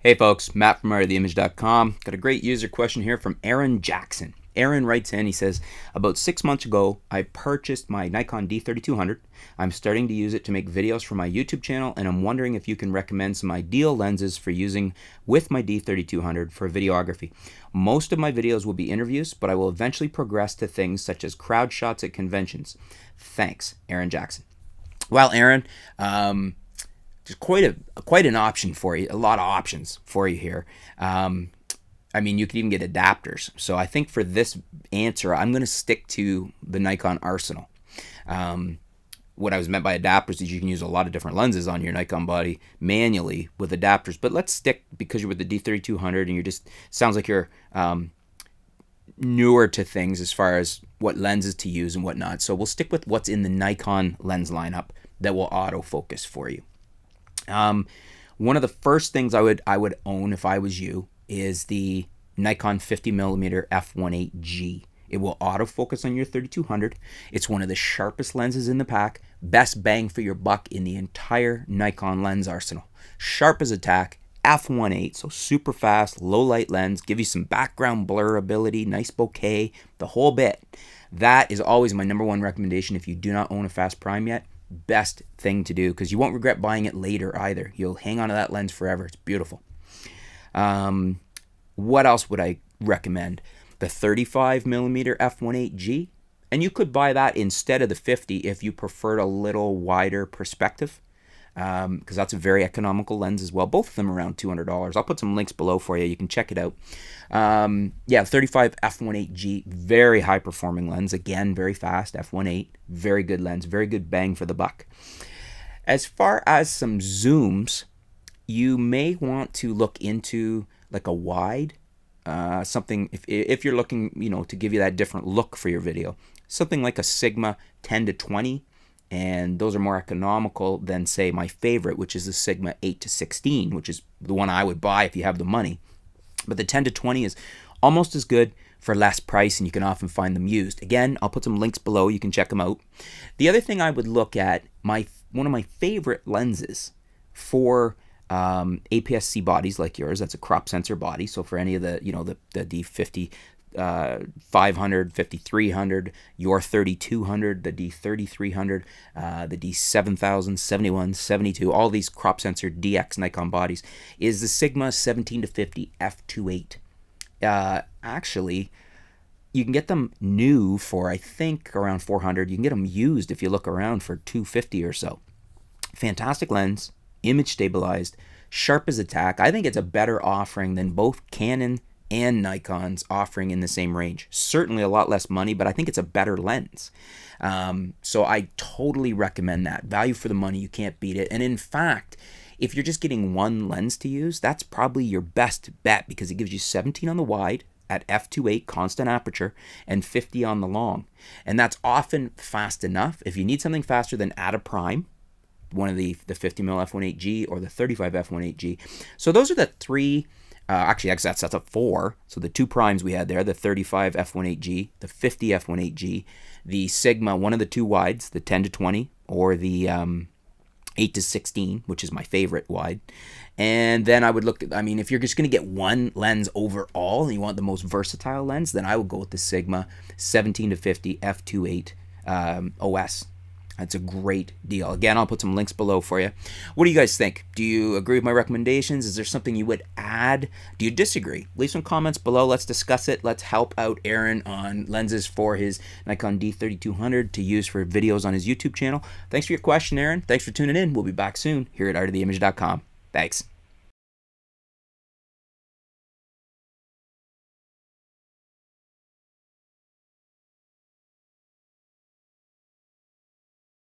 Hey folks, Matt from artoftheimage.com. Got a great user question here from Aaron Jackson. Aaron writes in, he says, about 6 months ago, I purchased my Nikon D3200. I'm starting to use it to make videos for my YouTube channel, and I'm wondering if you can recommend some ideal lenses for using with my D3200 for videography. Most of my videos will be interviews, but I will eventually progress to things such as crowd shots at conventions. Thanks, Aaron Jackson. Well, Aaron, just quite an option for you, a lot of options for you here. I mean, you could even get adapters. So I think for this answer, I'm going to stick to the Nikon arsenal. What I was meant by adapters is you can use a lot of different lenses on your Nikon body manually with adapters. But let's stick, because you're with the D3200 and you're just, sounds like you're newer to things as far as what lenses to use and whatnot. So we'll stick with what's in the Nikon lens lineup that will autofocus for you. One of the first things I would own if I was you is the Nikon 50mm f1.8G. It will autofocus on your 3200. It's one of the sharpest lenses in the pack. Best bang for your buck in the entire Nikon lens arsenal. Sharp as a tack, f1.8, so super fast, low light lens, give you some background blur ability, nice bokeh, the whole bit. That is always my number one recommendation if you do not own a fast prime yet. Best thing to do, because you won't regret buying it later either. You'll hang on to that lens forever. It's beautiful. What else would I recommend? The 35mm f1.8G, and you could buy that instead of the 50 if you preferred a little wider perspective, because that's a very economical lens as well. Both of them around $200. I'll put some links below for you. You can check it out. Yeah, 35 f1.8G, very high performing lens. Again, very fast, f1.8, very good lens, very good bang for the buck. As far as some zooms, you may want to look into like a wide, something, if you're looking, to give you that different look for your video, something like a Sigma 10 to 20, and those are more economical than, say, my favorite, which is the Sigma 8 to 16, which is the one I would buy if you have the money. But the 10 to 20 is almost as good for less price, and you can often find them used. Again, I'll put some links below. You can check them out. The other thing I would look at, one of my favorite lenses for APS-C bodies like yours, that's a crop sensor body. So for any of the, the D50, 500, 5300, your 3200, the D3300, the D7000, 71, 72, all these crop sensor DX Nikon bodies, is the Sigma 17 to 50 f2.8. Actually, you can get them new for, I think, around 400. You can get them used if you look around for 250 or so. Fantastic lens, image stabilized, sharp as a tack. I think it's a better offering than both Canon and Nikon's offering in the same range. Certainly a lot less money, but I think it's a better lens. So I totally recommend that. Value for the money, you can't beat it. And in fact, if you're just getting one lens to use, that's probably your best bet, because it gives you 17 on the wide at f2.8 constant aperture and 50 on the long. And that's often fast enough. If you need something faster, then add a prime, one of the 50mm f1.8G or the 35 f1.8G. So those are the three. Actually, that's a 4. So the two primes we had there, the 35 f1.8G, the 50 f1.8G, the Sigma, one of the two wides, the 10 to 20, or the 8 to 16, which is my favorite wide. And then I would look at, if you're just going to get one lens overall and you want the most versatile lens, then I would go with the Sigma 17 to 50 f2.8 OS. That's a great deal. Again, I'll put some links below for you. What do you guys think? Do you agree with my recommendations? Is there something you would add? Do you disagree? Leave some comments below. Let's discuss it. Let's help out Aaron on lenses for his Nikon D3200 to use for videos on his YouTube channel. Thanks for your question, Aaron. Thanks for tuning in. We'll be back soon here at artoftheimage.com. Thanks.